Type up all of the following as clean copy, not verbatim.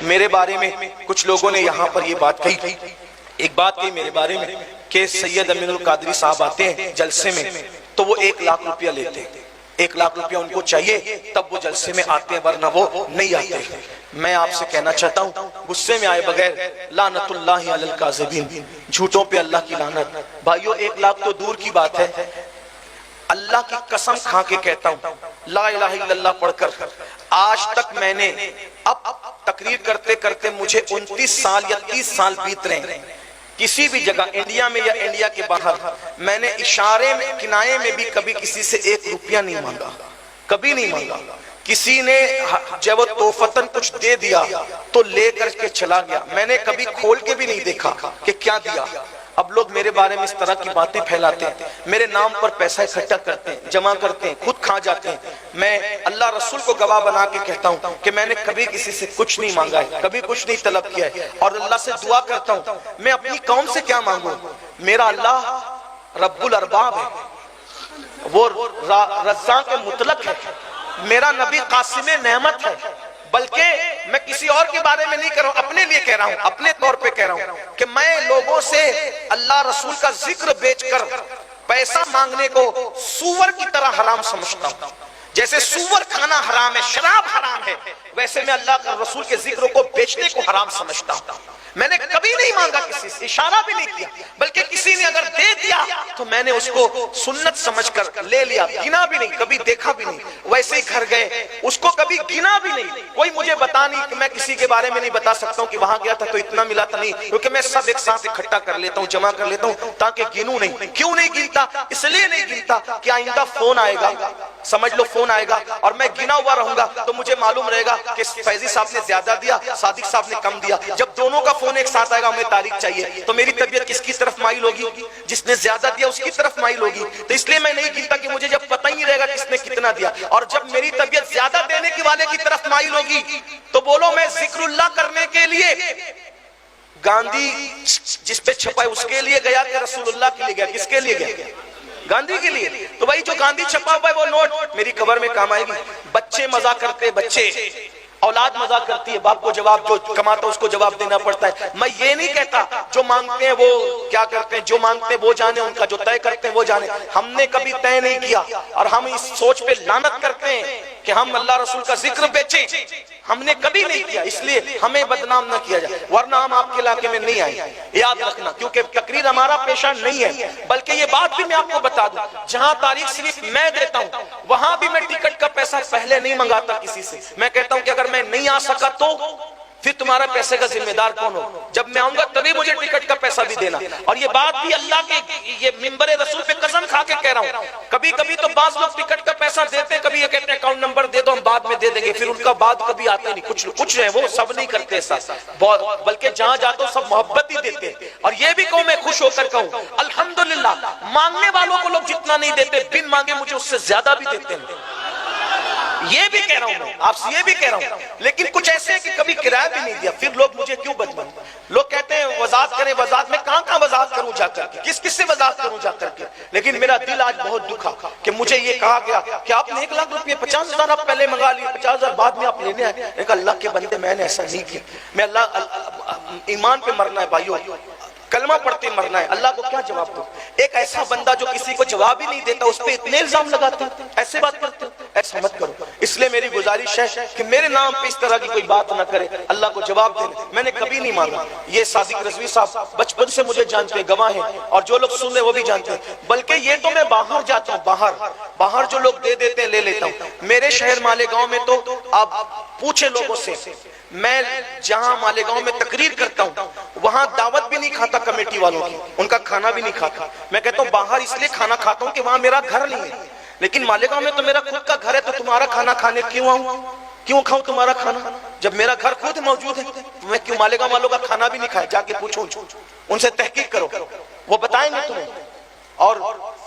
میرے بارے میں کچھ لوگوں نے یہاں پر یہ بات کہی، ایک بات کہی میرے بارے میں کہ سید امین القادری صاحب آتے ہیں جلسے میں تو وہ 1 لاکھ روپیہ لیتے ہیں، 1 لاکھ روپیہ ان کو چاہیے تب وہ جلسے میں آتے ہیں ورنہ وہ نہیں آتے۔ میں آپ سے کہنا چاہتا ہوں غصے میں آئے بغیر لعنت اللہ علی الکاذبین، جھوٹوں پہ اللہ کی لعنت۔ بھائیو 1 لاکھ تو دور کی بات ہے، اللہ کی قسم کھا کے کہتا ہوں لا الہ الا اللہ پڑھ کر آج تک میں نے اب تقریر کرتے کرتے مجھے 29 سال یا 30 سال بیت رہے ہیں، کسی بھی جگہ انڈیا میں یا انڈیا کے باہر میں نے اشارے میں کنائے میں بھی کبھی کسی سے 1 روپیہ نہیں مانگا، کبھی نہیں مانگا۔ کسی نے جب وہ توفتاً کچھ دے دیا تو لے کر کے چلا گیا، میں نے کبھی کھول کے بھی نہیں دیکھا کہ کیا دیا۔ اب لوگ میرے بارے میں اس طرح کی باتیں پھیلاتے ہیں، میرے نام پر پیسہ اکٹھا کرتے ہیں، جمع کرتے ہیں، خود کھا جاتے ہیں۔ میں اللہ رسول کو گواہ بنا کے کہتا ہوں کہ میں نے کبھی کسی سے کچھ نہیں مانگا ہے، کبھی کچھ نہیں طلب کیا ہے، اور اللہ سے دعا کرتا ہوں میں اپنی قوم سے کیا مانگوں، میرا اللہ رب الارباب ہے، وہ رزاق مطلق ہے، میرا نبی قاسم نعمت ہے، بلکہ میں کسی اور کے بارے میں نہیں کہہ رہا ہوں، اپنے لیے کہہ رہا ہوں، اپنے طور پہ کہہ رہا ہوں کہ میں لوگوں سے اللہ رسول کا ذکر بیچ کر پیسہ مانگنے کو سور کی طرح حرام سمجھتا ہوں۔ جیسے سور کھانا حرام ہے، شراب حرام ہے، ویسے میں اللہ کا رسول کے ذکر کو بیچنے کو حرام سمجھتا ہوں۔ میں نے کبھی نہیں مانگا کسی سے، اشارہ بھی نہیں کیا، بلکہ کسی نے اگر دے دیا تو میں نے اس کو سنت سمجھ کر لے لیا، گنا بھی نہیں، کبھی دیکھا بھی نہیں۔ ویسے ہی گھر گئے، اس کو کبھی گنا بھی نہیں، کوئی مجھے بتا نہیں کہ میں کسی کے بارے میں نہیں بتا سکتا ہوں کہ وہاں گیا تھا تو اتنا ملا تھا، نہیں، کیونکہ میں سب ایک ساتھ اکٹھا کر لیتا ہوں، جمع کر لیتا ہوں تاکہ گنوں نہیں۔ کیوں نہیں گنتا؟ اس لیے نہیں گنتا کہ آئندہ فون آئے گا، سمجھ لو فون آئے گا اور میں گنا ہوا رہوں گا تو مجھے معلوم رہے گا کہ فیضی صاحب نے زیادہ دیا، صادق صاحب نے کم دیا۔ جب دونوں کا فون ایک ساتھ آئے گا ہمیں تاریخ چاہیے تو میری طبیعت کس کی طرف مائل ہوگی؟ جس نے زیادہ دیا اس کی طرف مائل ہوگی۔ تو اس لیے میں نہیں گنتا کہ مجھے جب پتہ ہی نہیں رہے گا کس نے کتنا دیا، اور جب میری طبیعت زیادہ دینے کے والے کی طرف مائل ہوگی تو بولو میں ذکر اللہ کرنے کے لیے گاندھی جس پہ چھپا ہے اس کے لیے گیا کہ رسول اللہ کے لیے گیا؟ کس کے لیے گیا؟ گاندھی کے لیے۔ تو بھائی جو گاندھی چھپا ہوا ہے وہ نوٹ میری قبر میں کام آئے گی۔ بچے مزہ کرتے، بچے اولاد مزہ کرتی ہے، باپ کو جواب جو کماتا اس کو جواب دینا پڑتا ہے۔ میں یہ نہیں کہتا جو مانگتے ہیں وہ کیا کرتے ہیں، جو مانگتے ہیں وہ جانے، ان کا جو طے کرتے ہیں وہ جانے۔ ہم نے کبھی طے نہیں کیا اور ہم اس سوچ پہ لعنت کرتے ہیں کہ ہم اللہ رسول کا ذکر بیچیں، ہم نے کبھی نہیں کیا، اس لیے ہمیں بدنام نہ کیا جائے، ورنہ ہم آپ کے علاقے میں نہیں آئے، یاد رکھنا، کیونکہ تقریر ہمارا پیشہ نہیں ہے۔ بلکہ یہ بات بھی میں آپ کو بتا دوں، جہاں تاریخ صرف میں دیتا ہوں وہاں بھی میں ٹکٹ کا پیسہ پہلے نہیں منگاتا کسی سے۔ میں کہتا ہوں کہ اگر میں نہیں آ سکا تو پھر تمہارا پیسے کا ذمہ دار کون ہو؟ جب میں آؤں گا تبھی مجھے ٹکٹ کا پیسہ بھی دینا۔ اور یہ بات بھی اللہ کے یہ منبر رسول پہ قسم کھا کے کہہ رہا ہوں۔ کبھی کبھی تو بعض لوگ ٹکٹ کا پیسہ دیتے، کبھی یہ کہتے ہیں اکاؤنٹ نمبر دے دو ہم بعد میں دے دیں گے، پھر ان کا بعد کبھی آتا ہی نہیں۔ کچھ ہیں وہ سب نہیں کرتے ایسا، بلکہ جہاں جاتا ہوں سب محبت ہی دیتے ہیں۔ اور یہ بھی کہوں میں خوش ہو کر کہوں الحمدللہ مانگنے والوں کو لوگ جتنا نہیں دیتے، بن مانگے مجھے اس سے زیادہ بھی دیتے ہیں۔ یہ بھی کہہ رہا ہوں میں آپ سے، یہ بھی کہہ رہا ہوں، لیکن کچھ ایسے ہیں کہ کبھی کرایہ بھی نہیں دیا، پھر لوگ مجھے کیوں بدنام؟ لوگ کہتے ہیں وضاحت کریں، وضاحت میں کہاں وضاحت کروں جا کر کے، کس سے وضاحت کروں جا کر کے؟ لیکن میرا دل آج بہت دکھا کہ مجھے یہ کہا گیا کہ آپ نے 1 لاکھ روپے 50,000 آپ پہلے منگا لیے، 50,000 بعد میں آپ لینے آئے۔ ایک اللہ کے بندے میں نے ایسا نہیں کیا، میں اللہ ایمان پہ مرنا ہے بھائیو، کلمہ پڑھتے مرنا ہے، اللہ کو کیا جواب دو؟ ایک ایسا بندہ جو کسی کو جواب ہی نہیں دیتا اس پہ اتنے الزام لگاتے ہیں، ایسے بات کرتے ہیں، ایسا مت کرو۔ اس لیے میری گزارش ہے کہ میرے نام پہ اس طرح کی کوئی بات نہ کرے، اللہ کو جواب دینے میں نے کبھی نہیں مانگا۔ یہ صادق رضوی صاحب بچپن سے مجھے جانتے ہیں، گواہ ہیں، اور جو لوگ سن رہے وہ بھی جانتے ہیں۔ بلکہ یہ تو میں باہر جاتا ہوں، باہر جو لوگ دے دیتے ہیں لے لیتا ہوں۔ میرے شہر مالیگاؤں میں تو آپ پوچھے لوگوں سے، میں جہاں مالیگاؤں میں تقریر کرتا ہوں وہاں دعوت بھی نہیں کھاتا کمیٹی والوں کی، ان کا کھانا بھی نہیں کھاتا۔ میں کہتا ہوں باہر اس لیے کھانا کھاتا ہوں کہ وہاں میرا گھر نہیں ہے، لیکن مالیگاؤں میں تو میرا خود کا گھر ہے، تو تمہارا کھانا کھانے کیوں آؤں؟ کیوں کھاؤں تمہارا کھانا؟ جب میرا گھر خود موجود ہے تو میں کیوں مالیگاؤں والوں کا کھانا بھی نہیں کھایا؟ جا کے پوچھو ان سے، تحقیق کرو، وہ بتائیں گے تمہیں۔ اور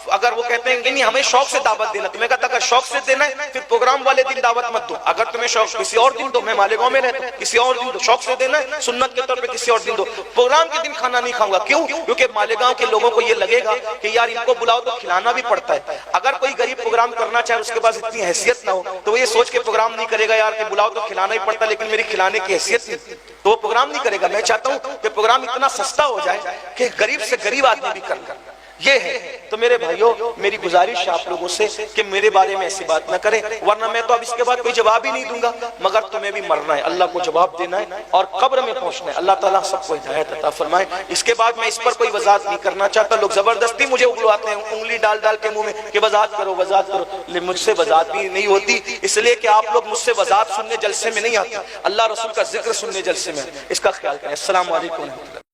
اگر وہ کہتے ہیں کہ نہیں ہمیں شوق سے دعوت دینا، تمہیں کہتا اگر شوق سے دینا ہے پھر پروگرام والے دن دعوت مت دو، اگر تمہیں شوق کسی اور دن دو، میں مالیگاؤں میں رہتا ہوں، کسی اور دن دو، شوق سے دینا ہے سنت کے طور پہ کسی اور دن دو، پروگرام کے دن کھانا نہیں کھاؤں گا۔ کیوں؟ کیونکہ مالیگاؤں کے لوگوں کو یہ لگے گا کہ یار ان کو بلاؤ تو کھلانا بھی پڑتا ہے، اگر کوئی غریب پروگرام کرنا چاہے اس کے پاس اتنی حیثیت نہ ہو تو وہ یہ سوچ کے پروگرام نہیں کرے گا یار کہ بلاؤ تو کھلانا ہی پڑتا ہے لیکن میری کھلانے کی حیثیت نہیں، تو وہ پروگرام نہیں کرے گا۔ میں چاہتا ہوں کہ پروگرام اتنا سستا ہو جائے کہ غریب سے غریب آدمی بھی کر کر، یہ ہے۔ تو میرے بھائیوں میری گزارش ہے آپ لوگوں سے کہ میرے بارے میں ایسی بات نہ کریں، ورنہ میں تو اب اس کے بعد کوئی جواب ہی نہیں دوں گا، مگر تمہیں بھی مرنا ہے، اللہ کو جواب دینا ہے اور قبر میں پہنچنا ہے۔ اللہ تعالیٰ سب کو ہدایت عطا فرمائے۔ اس کے بعد میں اس پر کوئی وضاحت نہیں کرنا چاہتا، لوگ زبردستی مجھے اگلواتے ہیں انگلی ڈال ڈال کے منہ میں کہ وضاحت کرو وضاحت کرو، لیکن مجھ سے وضاحت بھی نہیں ہوتی، اس لیے کہ آپ لوگ مجھ سے وضاحت سننے جلسے میں نہیں آتے، اللہ رسول کا ذکر سننے جلسے میں، اس کا خیال کریں۔ السلام علیکم۔